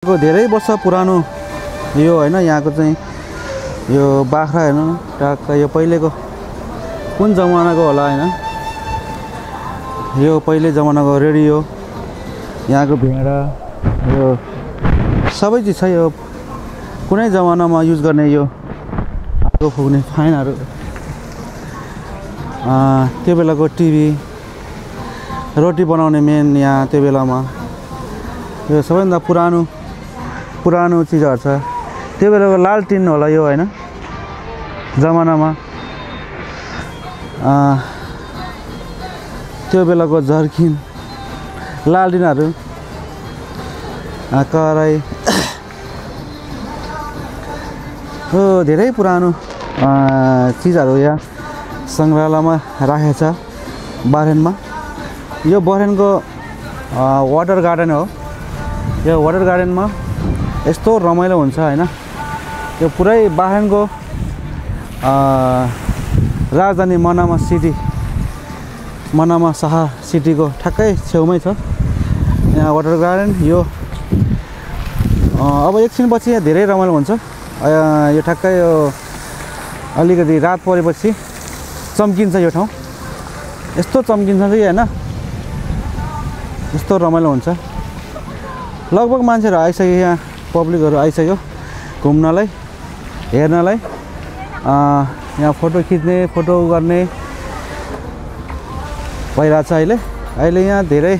को धेरै वर्ष पुरानो यो हैन यहाँको चाहिँ यो बाख्रा हैन टक्क यो पहिलेको कुन जमानाको होला हैन यो पहिले जमानाको रेडियो यहाँको भेडा यो सबै चिज छ यो कुनै जमानामा युज गर्ने यो आगो फुक्ने फाइनहरु त्यो बेलाको टिभी रोटी बनाउने मेन यहाँ त्यो बेलामा यो सबैभन्दा पुरानो चीजहरु छ त्यो बेलाको लालटिन होला यो हैन जमानामा त्यो बेलाको झर्किन लालटिनहरु कराई हो धेरै पुरानो चीजहरु यहाँ संग्रहालयमा राखेको छ बारेनमा यो बरेनको वाटर गार्डन हो यो वाटर गार्डनमा यस्तो रमाइलो हुन्छ हैन यो पुरै बाहेनको राजधानी मनामा शहर सिटीको ठ्याक्कै छेउमै छ यहाँ वाटर गार्डन यो अब एकछिनपछि यहाँ धेरै रमाइलो हुन्छ यो ठ्याक्कै यो अलिकति रात परेपछि चम्किन्छ यो ठाउँ यस्तो चम्किन्छ कि हैन यस्तो रमाइलो हुन्छ लगभग मान्छेहरु आइसक्यो यहाँ पब्लिकहरु आइसक्यो घुम्नलाई हेर्नलाई यहाँ फोटो खिच्ने फोटो गर्ने भइरहेछ अहिले यहाँ धेरै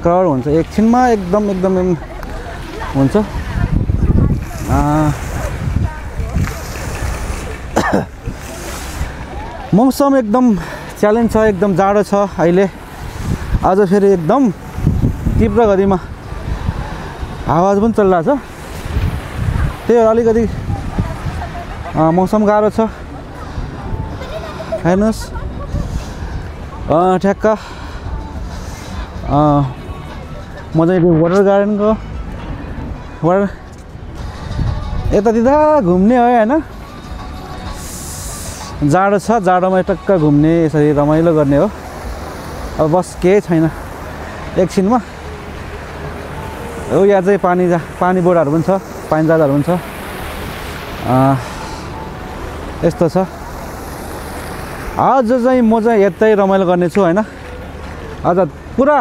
क्राउड हुन्छ एकछिनमा एकदम हुन्छ मौसम एकदम च्यालेन्ज छ एकदम जाडो छ अहिले आज फेरि एकदम तीव्र गतिमा आवाज पनि चलिरहेछ त्यही अलिकति मौसम गाह्रो छ हेर्नुस् ठ्याक्क मजाले वाटर गार्डनको वाटर यतातिर घुम्ने हो हैन जाडो छ जाडोमा टक्क घुम्ने यसरी रमाइलो गर्ने हो अब बस केही छैन एकछिनमा हो यहाँ चाहिँ पानी बोर्डहरु पनि छ पानी जहाजहरु पनि छ यस्तो छ आज चाहिँ म चाहिँ यतै रमाइलो गर्ने छु हैन आज पुरा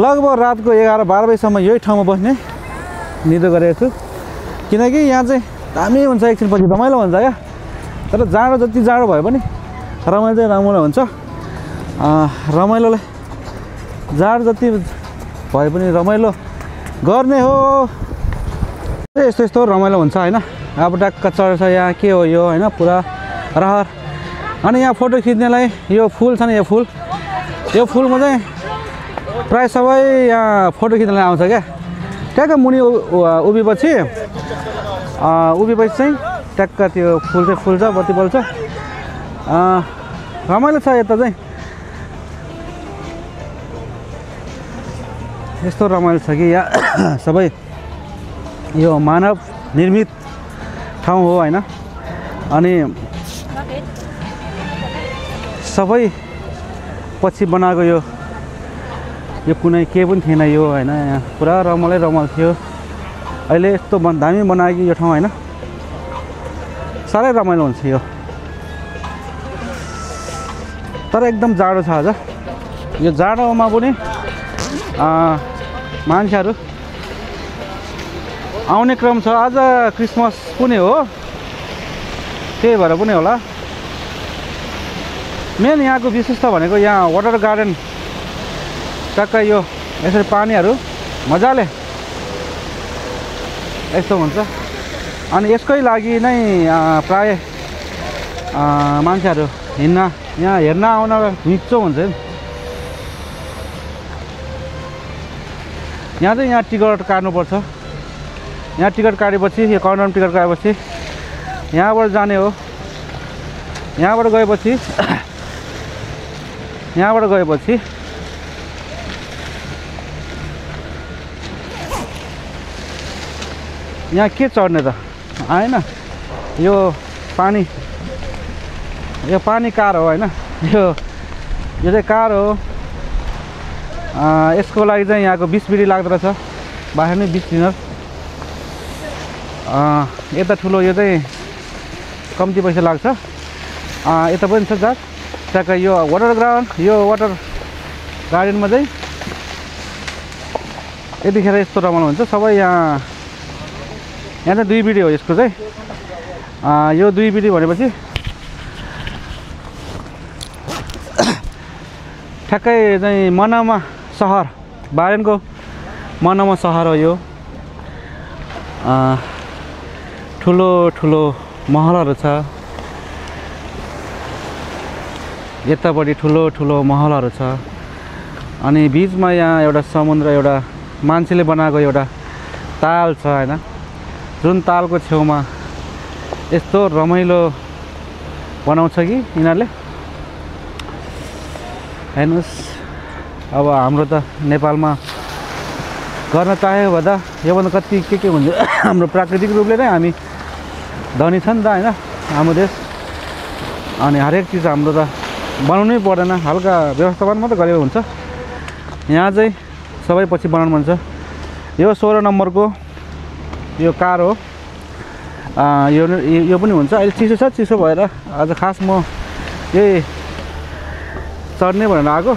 लगभग रातको 11-12 बजेसम्म यही ठाउँमा बस्ने निदो गरेको छु किनकि यहाँ चाहिँ दामी हुन्छ एकछिनपछि रमाइलो हुन्छ क्या तर जाडो जति जाडो भए पनि रमाइलो चाहिँ रमाइलो हुन्छ रमाइलोलाई जाडो जति भए पनि रमाइलो गर्ने हो यस्तो रमाइलो हुन्छ हैन अब टक्क चढ्छ यहाँ के हो यो हैन पुरा रहर अनि यहाँ फोटो खिच्नेलाई यो फुल छ नि यो फुलमा चाहिँ प्राय सबै यहाँ फोटो खिच्नलाई आउँछ क्या ट्याक्क मुनि उभिपछि चाहिँ ट्याक्क त्यो फुल चाहिँ फुल्छ बत्ती बल्छ रमाइलो छ यता चाहिँ यस्तो रमाइलो छ कि यहाँ सबै यो मानव निर्मित ठाउँ हो हैन अनि सबै पछि बनाएको यो कुनै के पनि थिएन यो हैन यहाँ पुरा रमाइलो थियो अहिले यस्तो दामी बनाएको यो ठाउँ हैन साह्रै रमाइलो हुन्छ यो तर एकदम जाडो छ आज यो जाडोमा पनि मान्छेहरु आउने क्रम छ आज क्रिसमस पनि हो त्यही भएर पनि होला मेन यहाँको विशेषता भनेको यहाँ वाटर गार्डन टक्क यो यसरी पानीहरु मजाले यस्तो हुन्छ अनि यसकै लागि नै प्राय मान्छेहरु यहाँ हेर्न आउन निचो हुन्छ यहाँ चाहिँ यहाँ टिकट काट्नुपर्छ यहाँ टिकट काटेपछि यो काउन्टरमा टिकट काटेपछि यहाँबाट जाने हो यहाँबाट गएपछि यहाँ के चढ्ने त हैन यो पानी कार हो हैन यो चाहिँ कार हो यसको लागि चाहिँ यहाँको 20 बिडी लाग्दो रहेछ बाहिर नै 20 दिनर यता ठुलो यो चाहिँ कम्ती पैसा लाग्छ यता पनि छ जात ट्याक्कै यो वाटर ग्राउन्ड यो वाटर गार्डनमा चाहिँ यतिखेर यस्तो रमाइलो हुन्छ सबै यहाँ चाहिँ 2 बिडी हो यसको चाहिँ यो 2 बिडी भनेपछि ठ्याक्कै चाहिँ मनामा सहर बारेनको मनामा सहर हो यो ठुलो ठुलो महलहरू छ यतापट्टि ठुलो ठुलो महलहरू छ अनि बीचमा यहाँ एउटा समुद्र एउटा मान्छेले बनाएको एउटा ताल छ हैन जुन तालको छेउमा यस्तो रमाइलो बनाउँछ कि यिनीहरूले हेर्नुस् अब हाम्रो त नेपालमा गर्न चाह्यो भन्दा योभन्दा कति के हुन्छ हाम्रो प्राकृतिक रूपले नै हामी धनी छ नि त हैन हाम्रो देश अनि हरेक चिज हाम्रो त बनाउनै पर्दैन हल्का व्यवस्थापन मात्र गरेको हुन्छ यहाँ चाहिँ सबै पछि बनाउनु मन छ यो 16 नम्बरको यो कार हो यो पनि हुन्छ अहिले चिसो छ चिसो भएर आज खास म यही चढ्ने भनेर आएको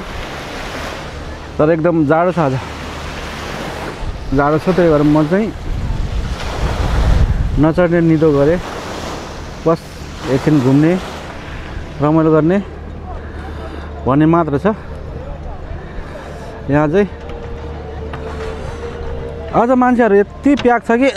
तर एकदम जाडो छ आज जाडो छ त्यही भएर म चाहिँ नचढ्ने निदो गरेँ बस एकछिन घुम्ने रमाइलो गर्ने भन्ने मात्र छ यहाँ चाहिँ अझ मान्छेहरू यति प्याक छ कि